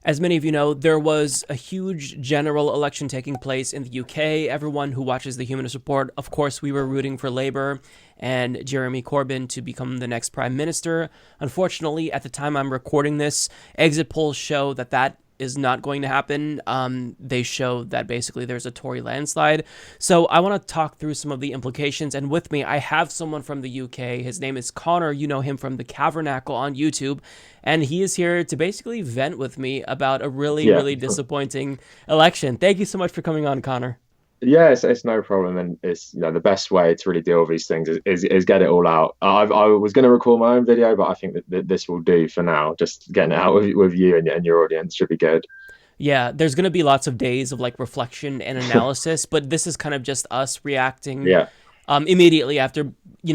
As many of you know, there was a huge general election taking place in the UK. Everyone who watches the Humanist Report, of course, we were rooting for Labour and Jeremy Corbyn to become the next Prime Minister. Unfortunately, at the time I'm recording this, exit polls show that is not going to happen. They show that basically there's a Tory landslide. So I want to talk through some of the implications. And with me, I have someone from the UK. His name is Conor. You know him from the Kavernacle on YouTube. And he is here to basically vent with me about a really, Yeah, really disappointing election. Thank you so much for coming on, Conor. yeah, it's no problem, and it's the best way to really deal with these things is get it all out. I was going to record my own video, but I think that this will do for now. Just getting it out with you and your audience should be good. Yeah, there's going to be lots of days of like reflection and analysis, but this is kind of just us reacting Yeah, immediately after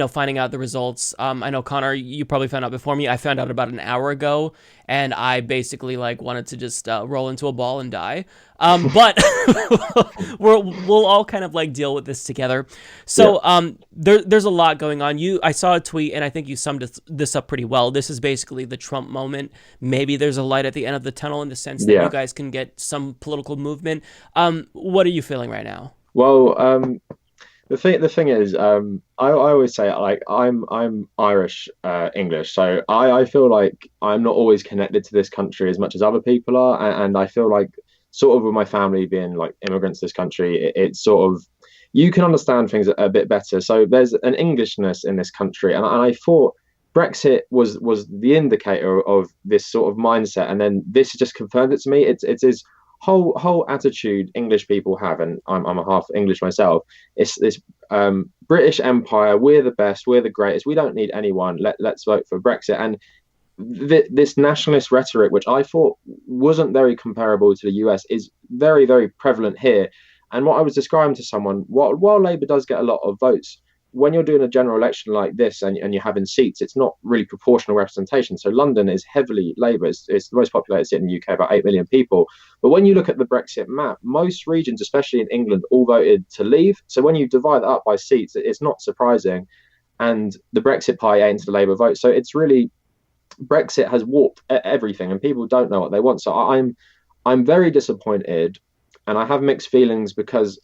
finding out the results. I know Conor, you probably found out before me. I found out about an hour ago, and I basically like wanted to just roll into a ball and die. But we'll all kind of like deal with this together. yeah, So there's a lot going on. I saw a tweet, and I think you summed this up pretty well. This is basically the Trump moment. Maybe there's a light at the end of the tunnel in the sense that you yeah. guys can get some political movement. What are you feeling right now? Well, the thing is, I always say like I'm Irish, English, so I feel like I'm not always connected to this country as much as other people are, and I feel like sort of with my family being like immigrants to this country, it's sort of you can understand things a bit better. So there's an Englishness in this country, and I thought Brexit was the indicator of this sort of mindset, and then this just confirmed it to me. It's this whole attitude English people have, and I'm a half English myself. It's this British Empire. We're the best. We're the greatest. We don't need anyone. Let's vote for Brexit. And this nationalist rhetoric, which I thought wasn't very comparable to the US, is very, very prevalent here. And what I was describing to someone, while Labour does get a lot of votes, when you're doing a general election like this and you're having seats, it's not really proportional representation. So London is heavily Labour. It's the most populated city in the UK, about 8 million people. But when you look at the Brexit map, most regions, especially in England, all voted to leave. So when you divide that up by seats, it's not surprising. And the Brexit Party aims the Labour vote. So it's really Brexit has warped everything, and people don't know what they want. So I'm very disappointed, and I have mixed feelings because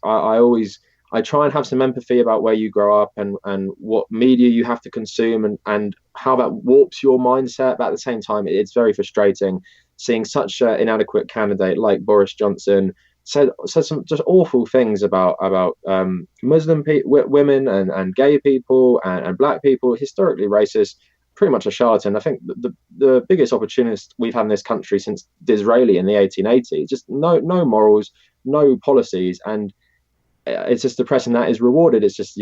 I try and have some empathy about where you grow up and what media you have to consume and how that warps your mindset. But at the same time, it's very frustrating seeing such an inadequate candidate like Boris Johnson said some just awful things about Muslim women and gay people and black people, historically racist, pretty much a charlatan. I think the biggest opportunist we've had in this country since Disraeli in the 1880s, just no morals, no policies, and it's just depressing that is rewarded. It's just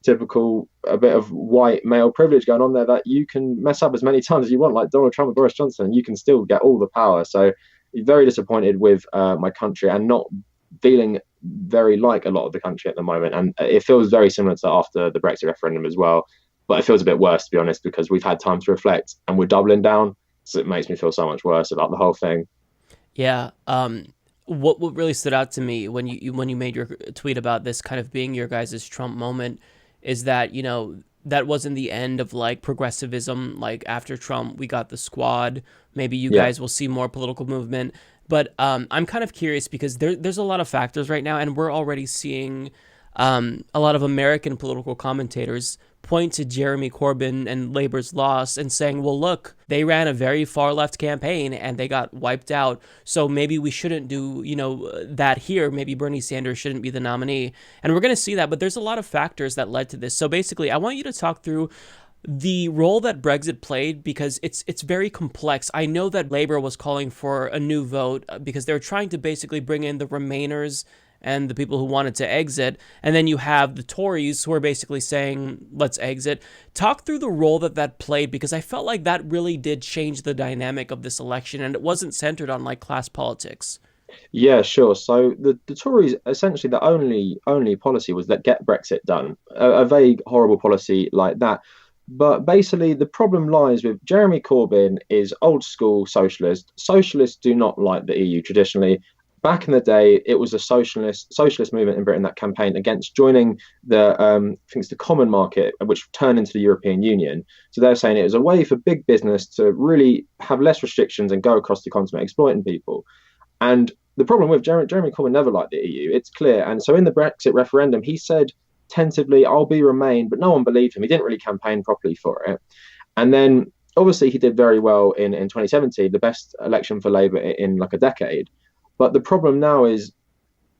typical a bit of white male privilege going on there that you can mess up as many times as you want, like Donald Trump and Boris Johnson, and you can still get all the power. So very disappointed with my country and not feeling very like a lot of the country at the moment. And it feels very similar to after the Brexit referendum as well. But it feels a bit worse, to be honest, because we've had time to reflect and we're doubling down. So it makes me feel so much worse about the whole thing. Yeah. What really stood out to me when you made your tweet about this kind of being your guys' Trump moment is that that wasn't the end of like progressivism. Like after Trump, we got the squad. Maybe you Yeah, guys will see more political movement. But I'm kind of curious because there's a lot of factors right now, and we're already seeing a lot of American political commentators point to Jeremy Corbyn and Labor's loss and saying, well, look, they ran a very far left campaign and they got wiped out. So maybe we shouldn't do, that here. Maybe Bernie Sanders shouldn't be the nominee. And we're going to see that. But there's a lot of factors that led to this. So basically, I want you to talk through the role that Brexit played because it's very complex. I know that Labour was calling for a new vote because they're trying to basically bring in the Remainers and the people who wanted to exit. And then you have the Tories who are basically saying, let's exit. Talk through the role that played because I felt like that really did change the dynamic of this election and it wasn't centered on like class politics. yeah, sure. So the Tories essentially the only policy was that get Brexit done, a vague, horrible policy like that. But basically, the problem lies with Jeremy Corbyn is old school socialist. Socialists do not like the EU traditionally. back in the day, it was a socialist movement in Britain that campaigned against joining the I think it's the common market, which turned into the European Union. So they're saying it was a way for big business to really have less restrictions and go across the continent exploiting people. And the problem with Jeremy Corbyn never liked the EU. It's clear. And so in the Brexit referendum, he said tentatively, "I'll be Remain," but no one believed him. He didn't really campaign properly for it. And then obviously he did very well in 2017, the best election for Labour in like a decade. But the problem now is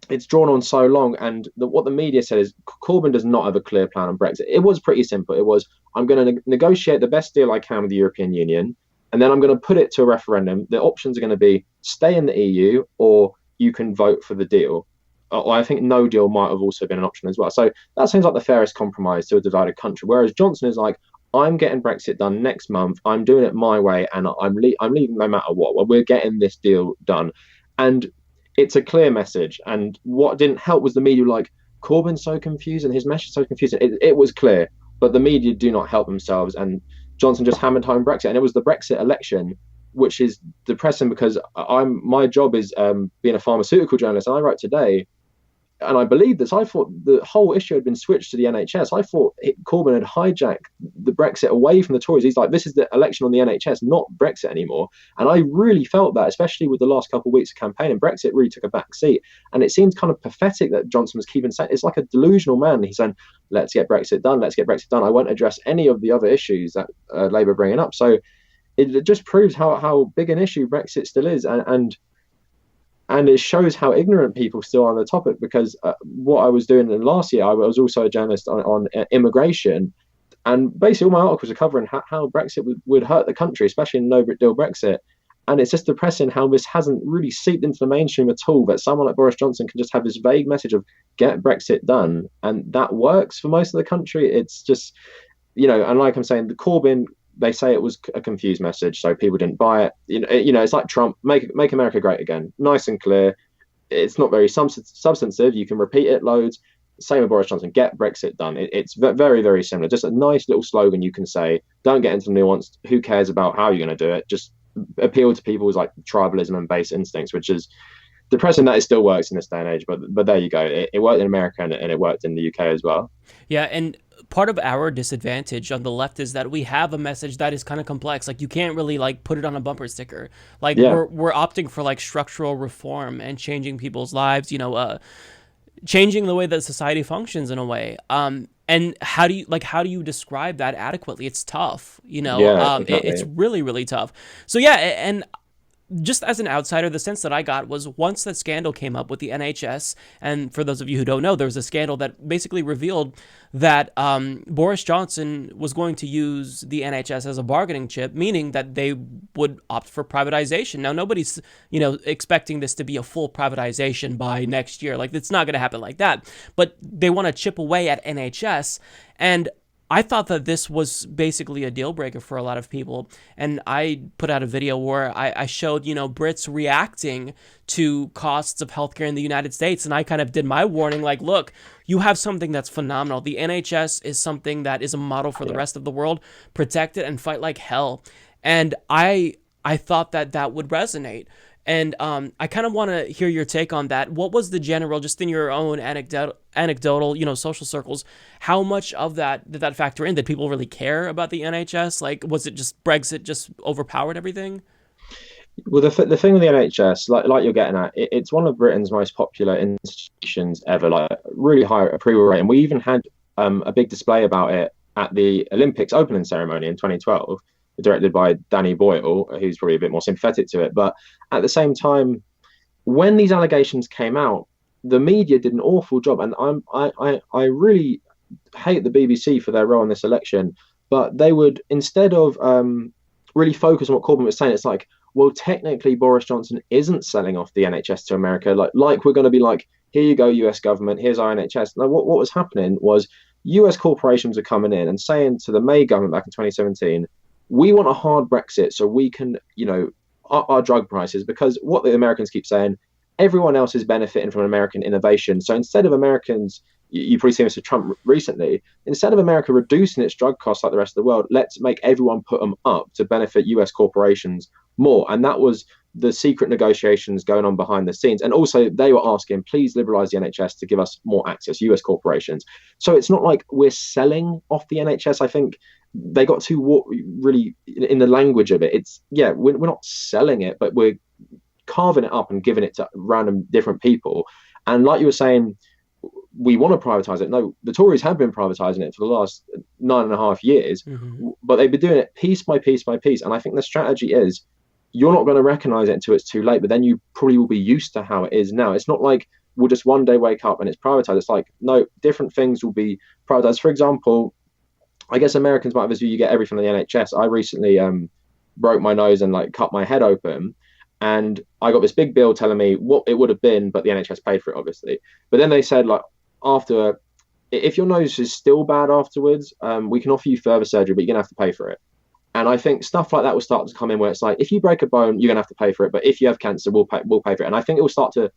it's drawn on so long, and what the media said is Corbyn does not have a clear plan on Brexit. It was pretty simple. It was, I'm going to negotiate the best deal I can with the European Union, and then I'm going to put it to a referendum. The options are going to be stay in the EU, or you can vote for the deal. I think no deal might have also been an option as well. So that seems like the fairest compromise to a divided country. Whereas Johnson is like, I'm getting Brexit done next month. I'm doing it my way, and I'm leaving no matter what. Well, we're getting this deal done. And it's a clear message. And what didn't help was the media like, Corbyn's so confused and his message so confusing. It was clear, but the media do not help themselves. And Johnson just hammered home Brexit. And it was the Brexit election, which is depressing because my job is being a pharmaceutical journalist. And I wrote today, and I believe this, I thought the whole issue had been switched to the NHS. I thought Corbyn had hijacked the Brexit away from the Tories. He's like, this is the election on the NHS, not Brexit anymore. And I really felt that, especially with the last couple of weeks of campaigning. Brexit really took a back seat. And it seems kind of pathetic that Johnson was keeping saying, it's like a delusional man. He's saying, let's get Brexit done. Let's get Brexit done. I won't address any of the other issues that Labour are bringing up. So it just proves how big an issue Brexit still is. And it shows how ignorant people still are on the topic, because what I was doing in last year, I was also a journalist on immigration. And basically all my articles are covering how Brexit would hurt the country, especially in no-deal Brexit. And it's just depressing how this hasn't really seeped into the mainstream at all, that someone like Boris Johnson can just have this vague message of get Brexit done. And that works for most of the country. It's just, and like I'm saying, the Corbyn, they say it was a confused message, so people didn't buy it. It's like Trump, make America great again. Nice and clear. It's not very substantive. You can repeat it loads. Same with Boris Johnson, get Brexit done. It's very, very similar. Just a nice little slogan you can say. Don't get into the nuance. Who cares about how you're going to do it? Just appeal to people's like tribalism and base instincts, which is depressing that it still works in this day and age. But there you go. It worked in America and it worked in the UK as well. Yeah, and part of our disadvantage on the left is that we have a message that is kind of complex. Like you can't really like put it on a bumper sticker. Like we're opting for like structural reform and changing people's lives, changing the way that society functions in a way. And how do you describe that adequately? It's tough, exactly. It's really, really tough. So yeah, and just as an outsider, the sense that I got was once that scandal came up with the NHS, and for those of you who don't know, there was a scandal that basically revealed that Boris Johnson was going to use the NHS as a bargaining chip, meaning that they would opt for privatization. Now, nobody's, expecting this to be a full privatization by next year. Like, it's not going to happen like that. But they want to chip away at NHS, and I thought that this was basically a deal breaker for a lot of people. And I put out a video where I showed, Brits reacting to costs of healthcare in the United States. And I kind of did my warning, like, look, you have something that's phenomenal. The NHS is something that is a model for the rest of the world. Protect it and fight like hell. And I thought that would resonate. And I kind of want to hear your take on that. What was the general, just in your own anecdotal, social circles, how much of that did that factor in? Did people really care about the NHS? Like, was it just Brexit just overpowered everything? Well, the thing with the NHS, like you're getting at, it's one of Britain's most popular institutions ever, like really high approval rate. And we even had a big display about it at the Olympics opening ceremony in 2012. Directed by Danny Boyle, who's probably a bit more sympathetic to it. But at the same time, when these allegations came out, the media did an awful job. And I really hate the BBC for their role in this election. But they would, instead of really focus on what Corbyn was saying, it's like, well, technically Boris Johnson isn't selling off the NHS to America. Like we're going to be like, here you go, US government, here's our NHS. Now, what was happening was US corporations are coming in and saying to the May government back in 2017, we want a hard Brexit so we can, up our drug prices, because what the Americans keep saying, everyone else is benefiting from American innovation. So instead of Americans, you've probably seen this with Trump recently, instead of America reducing its drug costs like the rest of the world, let's make everyone put them up to benefit US corporations more. And that was the secret negotiations going on behind the scenes. And also they were asking, please liberalize the NHS to give us more access, US corporations. So it's not like we're selling off the NHS. I think they got too really in the language of it. It's, yeah, we're not selling it, but we're carving it up and giving it to random different people. And like you were saying, we want to privatize it. No, the Tories have been privatizing it for the last 9.5 years, but they've been doing it piece by piece by piece. And I think the strategy is you're not going to recognize it until it's too late, but then you probably will be used to how it is now. It's not like we'll just one day wake up and it's privatized. It's like, no, different things will be privatized. For example, I guess Americans might have this view, you get everything from the NHS. I recently broke my nose and like cut my head open. And I got this big bill telling me what it would have been, but the NHS paid for it, obviously. But then they said, like, after, if your nose is still bad afterwards, we can offer you further surgery, but you're going to have to pay for it. And I think stuff like that will start to come in where it's like, if you break a bone, you're going to have to pay for it. But if you have cancer, we'll pay for it. And I think it will start to,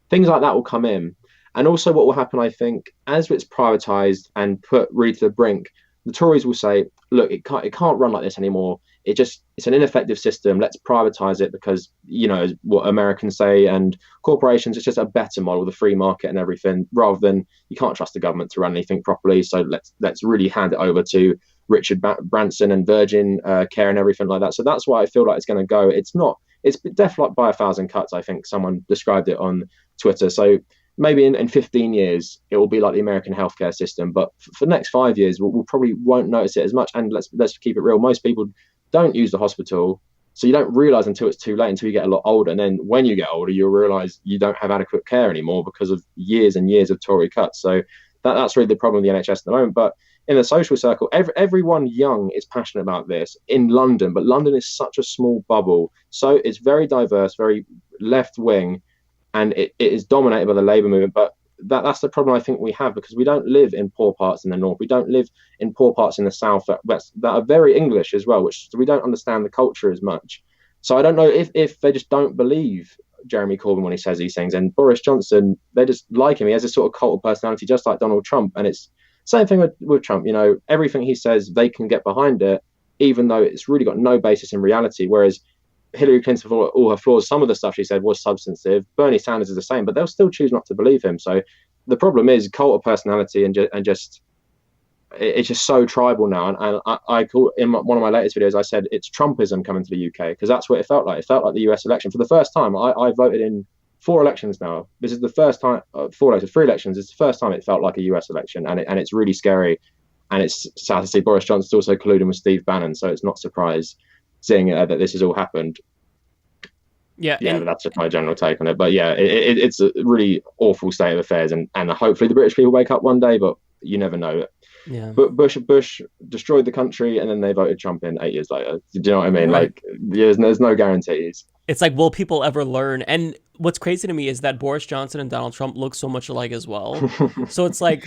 things like that will come in. And also what will happen, I think, as it's privatized and put really to the brink, the Tories will say, look, it can't run like this anymore. It's an ineffective system. Let's privatize it because, you know, what Americans say, and corporations, it's just a better model, the free market and everything, rather than you can't trust the government to run anything properly. So let's really hand it over to Richard Branson and Virgin Care and everything like that. So that's why I feel like it's going to go. It's definitely like by 1,000 cuts. I think someone described it on Twitter. So maybe in 15 years, it will be like the American healthcare system. But for the next 5 years, we'll probably won't notice it as much. And let's keep it real. Most people don't use the hospital. So you don't realize until it's too late, until you get a lot older. And then when you get older, you'll realize you don't have adequate care anymore because of years and years of Tory cuts. So that's really the problem with the NHS at the moment. But in the social circle, everyone young is passionate about this in London. But London is such a small bubble. So it's very diverse, very left wing. And it is dominated by the Labour movement. But that's the problem I think we have, because we don't live in poor parts in the north. We don't live in poor parts in the south that are very English as well, which we don't understand the culture as much. So I don't know if they just don't believe Jeremy Corbyn when he says these things. And Boris Johnson, they just like him. He has this sort of cult of personality, just like Donald Trump. And it's same thing with Trump. You know, everything he says, they can get behind it, even though it's really got no basis in reality. Whereas Hillary Clinton, for all her flaws, some of the stuff she said was substantive. Bernie Sanders is the same, but they'll still choose not to believe him. So the problem is cult of personality and just it's just so tribal now. And I call in one of my latest videos, I said it's Trumpism coming to the UK, because that's what it felt like. It felt like the US election for the first time. I voted in 4 elections now. This is the first time 3 elections. It's the first time it felt like a US election, and it's really scary. And it's sad to see Boris Johnson's also colluding with Steve Bannon. So it's not surprised seeing that this has all happened. Yeah, that's just my general take on it. But yeah, it's a really awful state of affairs, and hopefully the British people wake up one day, but you never know. Yeah. But Bush destroyed the country, and then they voted Trump in 8 years later. Do you know what I mean? Right. Like, there's no guarantees. It's like, will people ever learn? And what's crazy to me is that Boris Johnson and Donald Trump look so much alike as well. So it's like,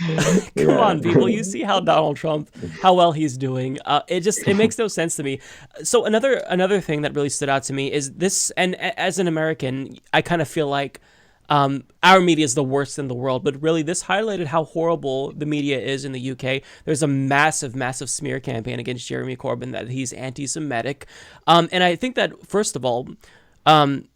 come on, people, you see how Donald Trump, how well he's doing. It makes no sense to me. So another thing that really stood out to me is this, and as an American, I kind of feel like our media is the worst in the world, but really this highlighted how horrible the media is in the UK. There's a massive smear campaign against Jeremy Corbyn that he's anti-Semitic. And I think that, first of all,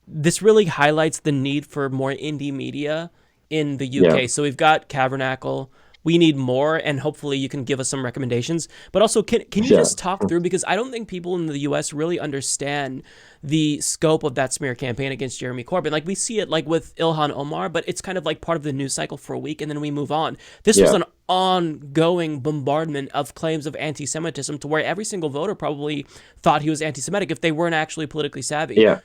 this really highlights the need for more indie media in the UK. Yeah. So we've got Kavernacle. We need more, and hopefully you can give us some recommendations. But also, can you just talk through, because I don't think people in the US really understand the scope of that smear campaign against Jeremy Corbyn. Like, we see it like with Ilhan Omar, but it's kind of like part of the news cycle for a week, and then we move on. This was an ongoing bombardment of claims of anti-Semitism, to where every single voter probably thought he was anti-Semitic if they weren't actually politically savvy. Yeah.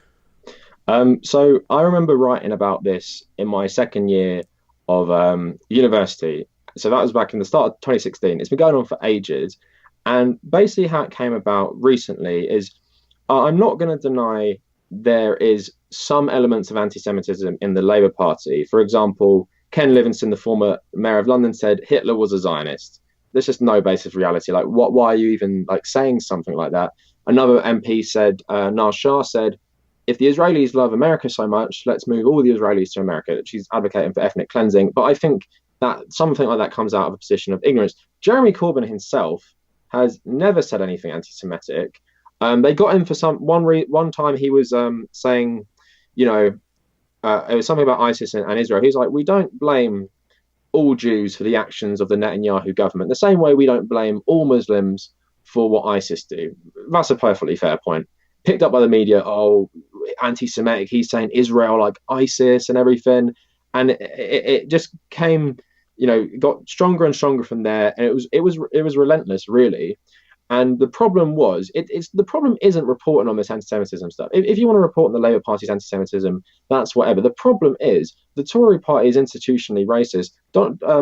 So I remember writing about this in my second year of university. So that was back in the start of 2016. It's been going on for ages. And basically how it came about recently is, I'm not going to deny there is some elements of anti-Semitism in the Labour Party. For example, Ken Livingstone, the former mayor of London, said Hitler was a Zionist. There's just no basis of reality. Like, why are you even like saying something like that? Another MP said, Naz Shah said, if the Israelis love America so much, let's move all the Israelis to America. She's advocating for ethnic cleansing. But I think that something like that comes out of a position of ignorance. Jeremy Corbyn himself has never said anything anti-Semitic. They got him for one time. He was saying you know, it was something about ISIS and Israel. He's like, we don't blame all Jews for the actions of the Netanyahu government, the same way we don't blame all Muslims for what ISIS do. That's a perfectly fair point. Picked up by the media, oh, anti-Semitic. He's saying Israel like ISIS and everything, and it just came, got stronger and stronger from there, and it was relentless, really. And the problem was, the problem isn't reporting on this anti-Semitism stuff. If you want to report on the Labour Party's anti-Semitism, that's whatever. The problem is the Tory Party is institutionally racist.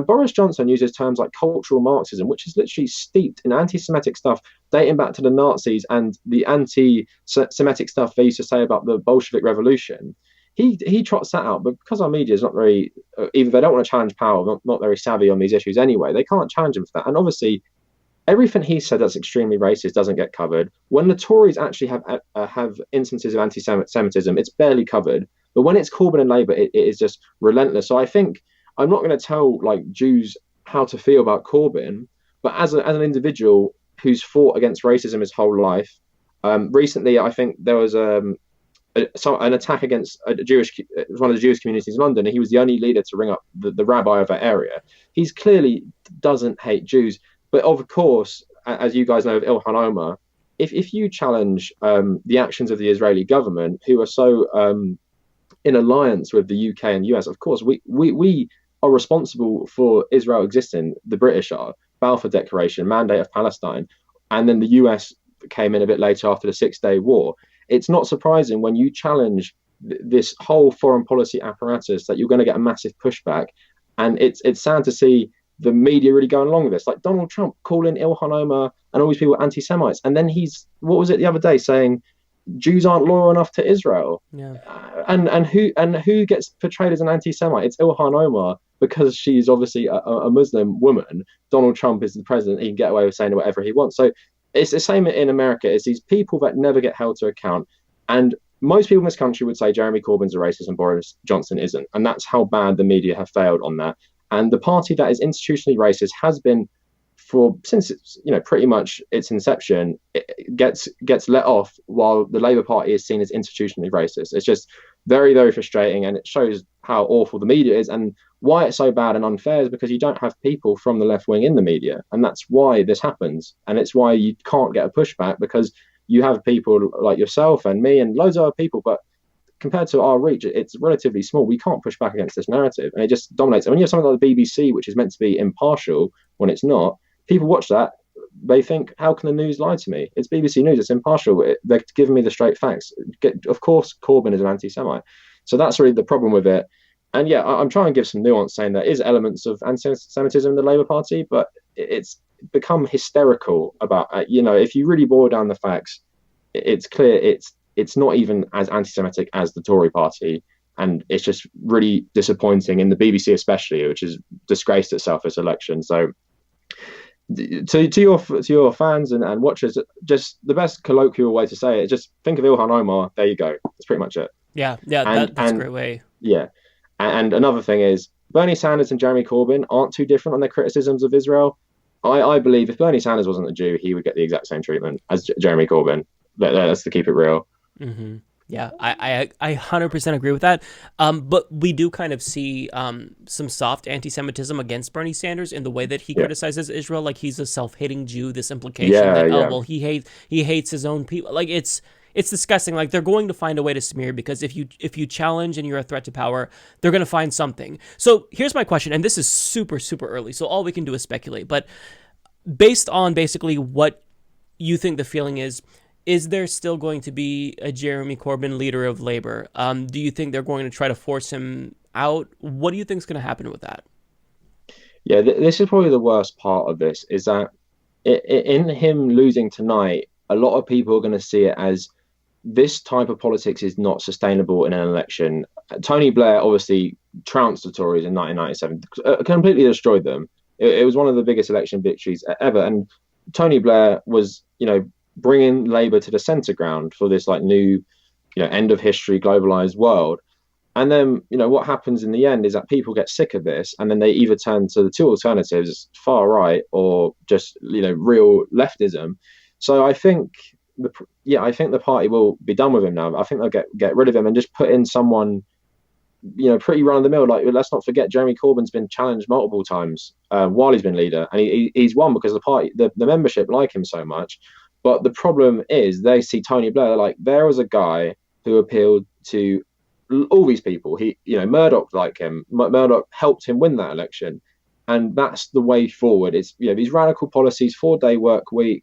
Boris Johnson uses terms like cultural Marxism, which is literally steeped in anti-Semitic stuff dating back to the Nazis and the anti-Semitic stuff they used to say about the Bolshevik Revolution. He trots that out, but because our media is not very, either they don't want to challenge power, not very savvy on these issues anyway, they can't challenge him for that. And obviously, everything he said that's extremely racist doesn't get covered. When the Tories actually have instances of anti-Semitism, it's barely covered. But when it's Corbyn and Labour, it is just relentless. So I think I'm not going to tell like Jews how to feel about Corbyn, but as an individual who's fought against racism his whole life, recently I think there was an attack against one of the Jewish communities in London, and he was the only leader to ring up the rabbi of that area. He's clearly doesn't hate Jews. But of course, as you guys know of Ilhan Omar, if you challenge the actions of the Israeli government, who are so in alliance with the UK and US, of course, we are responsible for Israel existing. The British are, Balfour Declaration, Mandate of Palestine, and then the US came in a bit later after the Six-Day War. It's not surprising when you challenge this whole foreign policy apparatus that you're going to get a massive pushback. And it's sad to see the media really going along with this, like Donald Trump calling Ilhan Omar and all these people anti-Semites, and then what was it the other day, saying Jews aren't loyal enough to Israel. Yeah. And who gets portrayed as an anti-Semite? It's Ilhan Omar, because she's obviously a Muslim woman. Donald Trump is the president; he can get away with saying whatever he wants. So it's the same in America. It's these people that never get held to account, and most people in this country would say Jeremy Corbyn's a racist and Boris Johnson isn't, and that's how bad the media have failed on that. And the party that is institutionally racist has been since it's, pretty much its inception, it gets let off, while the Labour Party is seen as institutionally racist. It's just very, very frustrating, and it shows how awful the media is, and why it's so bad and unfair is because you don't have people from the left wing in the media, and that's why this happens, and it's why you can't get a pushback, because you have people like yourself and me and loads of other people, but compared to our reach, it's relatively small. We can't push back against this narrative, and it just dominates. And when you have something like the BBC, which is meant to be impartial when it's not, people watch that, they think, how can the news lie to me? It's BBC News, it's impartial. They're giving me the straight facts. Of course, Corbyn is an anti-Semite. So that's really the problem with it. And yeah, I'm trying to give some nuance, saying there is elements of anti-Semitism in the Labour Party, but it's become hysterical about, if you really boil down the facts, it's clear it's not even as anti-Semitic as the Tory party, and it's just really disappointing in the BBC especially, which has disgraced itself this election. So to your fans and watchers, just the best colloquial way to say it, just think of Ilhan Omar. There you go. That's pretty much it. Yeah, that's a great way. Yeah, and another thing is, Bernie Sanders and Jeremy Corbyn aren't too different on their criticisms of Israel. I believe if Bernie Sanders wasn't a Jew, he would get the exact same treatment as Jeremy Corbyn. That's to keep it real. Mm-hmm. Yeah, I 100% agree with that. But we do kind of see some soft anti-Semitism against Bernie Sanders in the way that he criticizes Israel, like he's a self-hating Jew. This implication that well, he hates his own people. Like it's disgusting. Like they're going to find a way to smear, because if you challenge and you're a threat to power, they're going to find something. So here's my question, and this is super, super early, so all we can do is speculate. But based on basically what you think the feeling is there still going to be a Jeremy Corbyn leader of Labour? Do you think they're going to try to force him out? What do you think is going to happen with that? Yeah, this is probably the worst part of this, is that in him losing tonight, a lot of people are going to see it as this type of politics is not sustainable in an election. Tony Blair obviously trounced the Tories in 1997, completely destroyed them. It was one of the biggest election victories ever. And Tony Blair was, bringing Labour to the centre ground for this like new, end of history, globalised world. And then, what happens in the end is that people get sick of this, and then they either turn to the two alternatives, far right or just, real leftism. So I think yeah, I think the party will be done with him now. I think they'll get rid of him and just put in someone, pretty run of the mill. Like, let's not forget, Jeremy Corbyn's been challenged multiple times while he's been leader, and he's won because the party, the membership like him so much. But the problem is, they see Tony Blair like, there was a guy who appealed to all these people. Murdoch liked him. Murdoch helped him win that election, and that's the way forward. It's these radical policies, 4-day work week,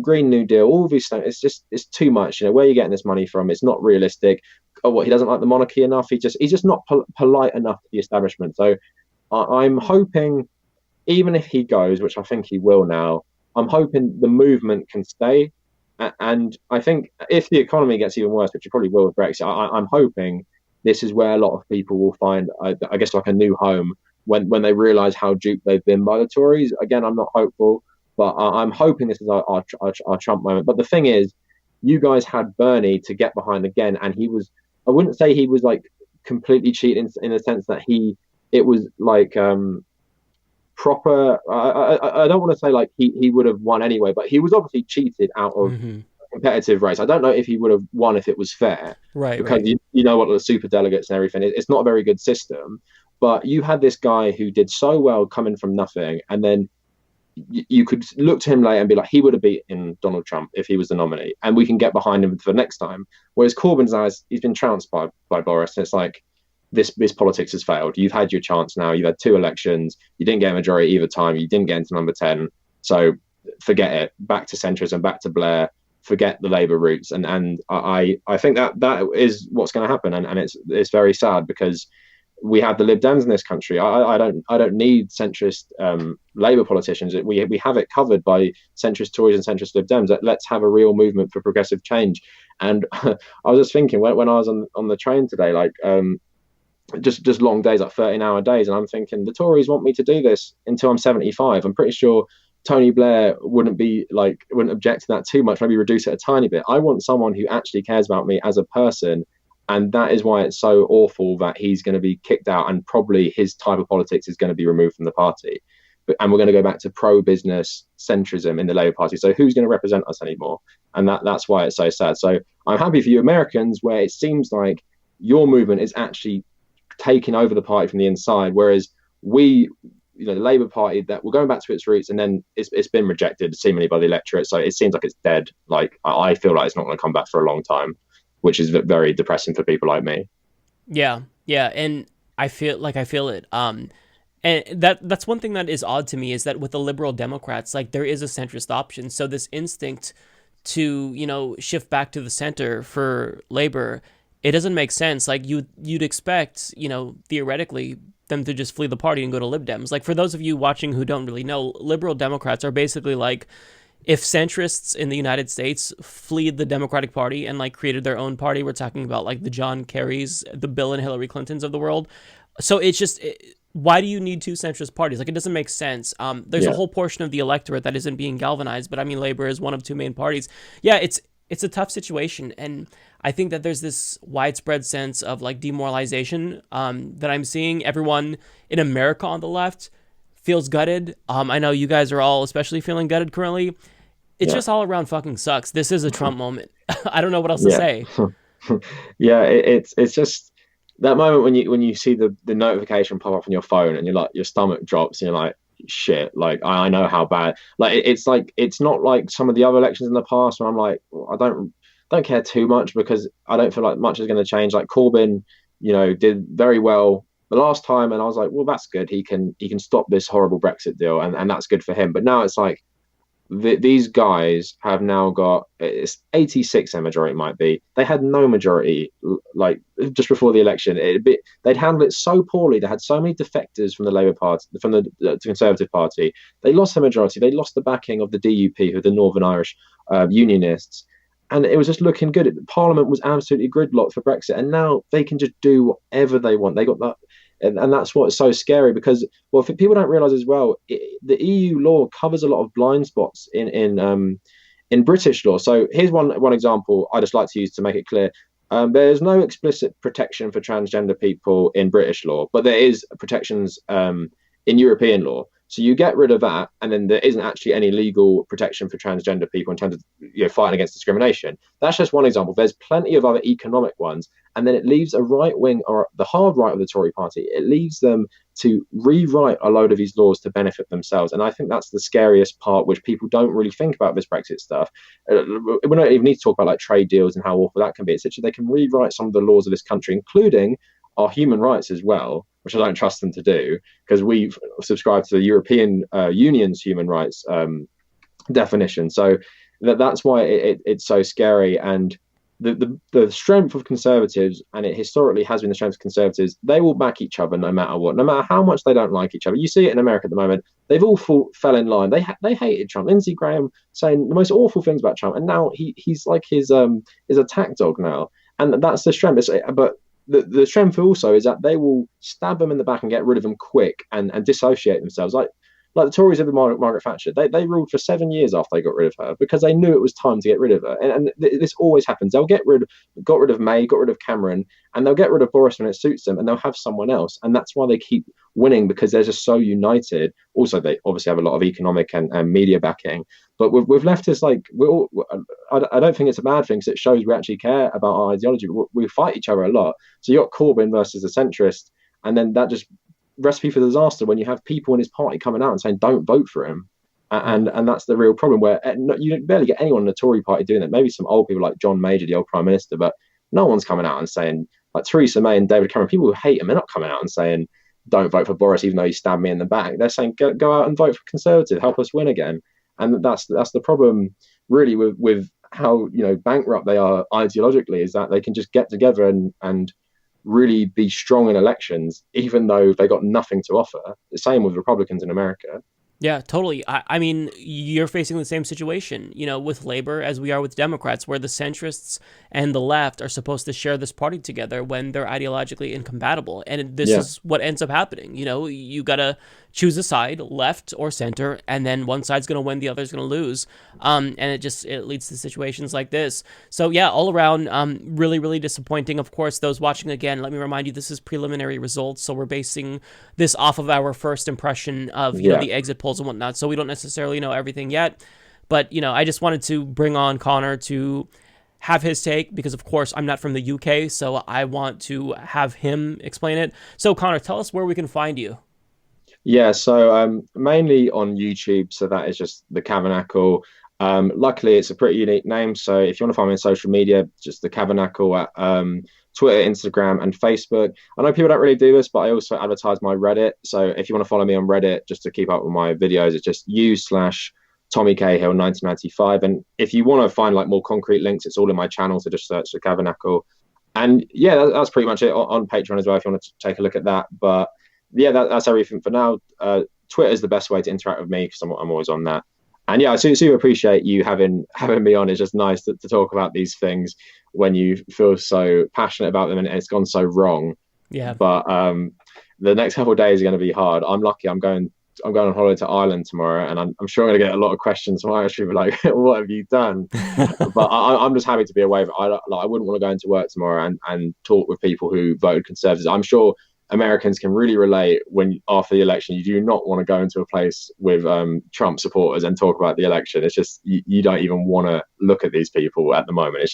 Green New Deal, all these things. It's too much. Where are you getting this money from? It's not realistic. Oh, what, he doesn't like the monarchy enough? He's just not polite enough to the establishment. So I'm hoping, even if he goes, which I think he will now, I'm hoping the movement can stay. And I think if the economy gets even worse, which it probably will with Brexit, I'm hoping this is where a lot of people will find, I guess, like a new home when they realise how duped they've been by the Tories. Again, I'm not hopeful, but I'm hoping this is our Trump moment. But the thing is, you guys had Bernie to get behind again, and he was, I wouldn't say he was like completely cheating in the sense that it was like proper. I don't want to say like he would have won anyway, but he was obviously cheated out of Mm-hmm. a competitive race. I don't know if he would have won if it was fair, Right, because right. you know what the super delegates and everything. It's not a very good system. But you had this guy who did so well coming from nothing, and then you could look to him later and be like, he would have beaten Donald Trump if he was the nominee, and we can get behind him for next time. Whereas Corbyn's eyes, he's been trounced by Boris, and it's like, this politics has failed. You've had your chance now. You've had 2 elections. You didn't get a majority either time. You didn't get into number 10. So forget it. Back to centrism. Back to Blair. Forget the Labour roots. And I think that is what's going to happen. And it's very sad, because we have the Lib Dems in this country. I don't need centrist Labour politicians. We have it covered by centrist Tories and centrist Lib Dems. Let's have a real movement for progressive change. And I was just thinking, when I was on the train today, like just long days, like 13-hour days, and I'm thinking, the Tories want me to do this until I'm 75. I'm pretty sure Tony Blair wouldn't object to that too much, maybe reduce it a tiny bit. I want someone who actually cares about me as a person. And that is why it's so awful that he's going to be kicked out, and probably his type of politics is going to be removed from the party. And we're going to go back to pro-business centrism in the Labour Party. So who's going to represent us anymore? And that's why it's so sad. So I'm happy for you Americans, where it seems like your movement is actually taking over the party from the inside, whereas the Labour Party, that we're going back to its roots, and then it's been rejected seemingly by the electorate. So it seems like it's dead. Like, I feel like it's not going to come back for a long time, which is very depressing for people like me. Yeah, yeah, and I feel it. And that's one thing that is odd to me, is that with the liberal Democrats, like, there is a centrist option. So this instinct to, shift back to the center for Labor, it doesn't make sense. Like, you'd expect, theoretically, them to just flee the party and go to Lib Dems. Like, for those of you watching who don't really know, liberal Democrats are basically like, if centrists in the United States fleed the Democratic Party and like created their own party, we're talking about like the John Kerrys, the Bill and Hillary Clintons of the world. So it's just, why do you need 2 centrist parties? Like, it doesn't make sense. There's a Yeah. whole portion of the electorate that isn't being galvanized, but I mean, Labor is one of 2 main parties. Yeah, it's a tough situation, and I think that there's this widespread sense of like demoralization that I'm seeing. Everyone in America on the left feels gutted. I know you guys are all especially feeling gutted currently. It's Yeah. just all around fucking sucks. This is a Trump moment. I don't know what else to Yeah. say. Yeah, it's just that moment when you see the notification pop up on your phone, and you're like, your stomach drops, and you're like, shit, like, I know how bad. Like, it's like, it's not like some of the other elections in the past where I'm like, well, I don't care too much, because I don't feel like much is going to change. Like, Corbyn, did very well the last time, and I was like, well, that's good. He can stop this horrible Brexit deal, and that's good for him. But now it's like, these guys have now got, it's 86, their majority might be. They had no majority, like, just before the election. They'd handled it so poorly. They had so many defectors from the Labour Party, from the Conservative Party. They lost the majority. They lost the backing of the DUP, who are the Northern Irish Unionists. And it was just looking good. Parliament was absolutely gridlocked for Brexit. And now they can just do whatever they want. They got that. And that's what's so scary, because, well, if people don't realize as well, the EU law covers a lot of blind spots in British law. So here's one example I just like to use to make it clear. There's no explicit protection for transgender people in British law, but there is protections in European law. So you get rid of that, and then there isn't actually any legal protection for transgender people in terms of fighting against discrimination. That's just one example. There's plenty of other economic ones, and then it leaves a right wing or the hard right of the Tory party. It leaves them to rewrite a load of these laws to benefit themselves. And I think that's the scariest part, which people don't really think about this Brexit stuff. We don't even need to talk about like trade deals and how awful that can be. It's literally they can rewrite some of the laws of this country, including our human rights as well, which I don't trust them to do because we subscribe to the European Union's human rights definition. So that's why it's so scary. And the strength of conservatives, and it historically has been the strength of conservatives, they will back each other no matter what, no matter how much they don't like each other. You see it in America at the moment. They've all fell in line. They hated Trump. Lindsey Graham saying the most awful things about Trump, and now he's like his attack dog now, and that's the strength. But the strength also is that they will stab them in the back and get rid of them quick and dissociate themselves. Like the Tories with Margaret Thatcher, they ruled for 7 years after they got rid of her because they knew it was time to get rid of her. And this always happens. They'll got rid of May, got rid of Cameron, and they'll get rid of Boris when it suits them, and they'll have someone else. And that's why they keep winning, because they're just so united. Also, they obviously have a lot of economic and media backing. But with leftists, like I don't think it's a bad thing because it shows we actually care about our ideology. We fight each other a lot. So you got Corbyn versus the centrist, and then that just recipe for disaster when you have people in his party coming out and saying don't vote for him, and that's the real problem, where you barely get anyone in the Tory party doing that. Maybe some old people like John Major, the old Prime Minister, but no one's coming out and saying, like Theresa May and David Cameron, people who hate him, they're not coming out and saying don't vote for Boris even though he stabbed me in the back. They're saying go out and vote for Conservative, help us win again. And that's the problem really with how bankrupt they are ideologically, is that they can just get together and really be strong in elections, even though they got nothing to offer. The same with Republicans in America. Yeah, totally. I mean, you're facing the same situation, with Labor as we are with Democrats, where the centrists and the left are supposed to share this party together when they're ideologically incompatible. And this is what ends up happening. You got to choose a side, left or center, and then one side's going to win, the other's going to lose. And it leads to situations like this. So yeah, all around, really, really disappointing. Of course, those watching again, let me remind you, this is preliminary results. So we're basing this off of our first impression of, the exit polls and whatnot. So we don't necessarily know everything yet. But, I just wanted to bring on Conor to have his take because, of course, I'm not from the UK. So I want to have him explain it. So, Conor, tell us where we can find you. Yeah, so mainly on YouTube. So that is just the Kavernacle. Luckily, it's a pretty unique name. So if you want to find me on social media, just the Kavernacle at Twitter, Instagram, and Facebook. I know people don't really do this, but I also advertise my Reddit. So if you want to follow me on Reddit, just to keep up with my videos, it's just u/Tommy Cahill 1995. And if you want to find like more concrete links, it's all in my channel. So just search the Kavernacle. And yeah, that's pretty much it on Patreon as well, if you want to take a look at that. But yeah, that's everything for now. Twitter is the best way to interact with me because I'm always on that. And yeah, I super appreciate you having me on. It's just nice to talk about these things when you feel so passionate about them and it's gone so wrong. Yeah. But the next couple of days are going to be hard. I'm lucky. I'm going on holiday to Ireland tomorrow, and I'm sure I'm going to get a lot of questions from Irish people like, "What have you done?" But I'm just happy to be away. I wouldn't want to go into work tomorrow and talk with people who voted Conservatives. I'm sure Americans can really relate when after the election you do not want to go into a place with Trump supporters and talk about the election. It's just you don't even want to look at these people at the moment. It's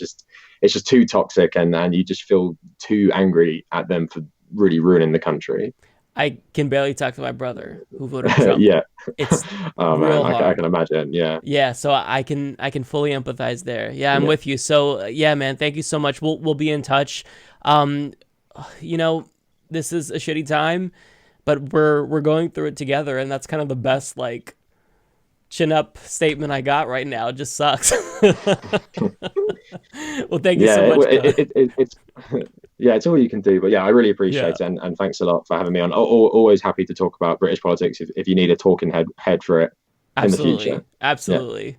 just too toxic, and you just feel too angry at them for really ruining the country. I can barely talk to my brother who voted Trump. Yeah, it's oh man, I can imagine. Yeah, so I can fully empathize there. Yeah, I'm with you. So yeah, man, thank you so much. We'll be in touch. This is a shitty time, but we're going through it together, and that's kind of the best like chin up statement I got right now. It just sucks. Well, thank you so much. It's all you can do. But yeah, I really appreciate it, and thanks a lot for having me on. Always happy to talk about British politics if you need a talking head for it in the future. Absolutely. Yeah.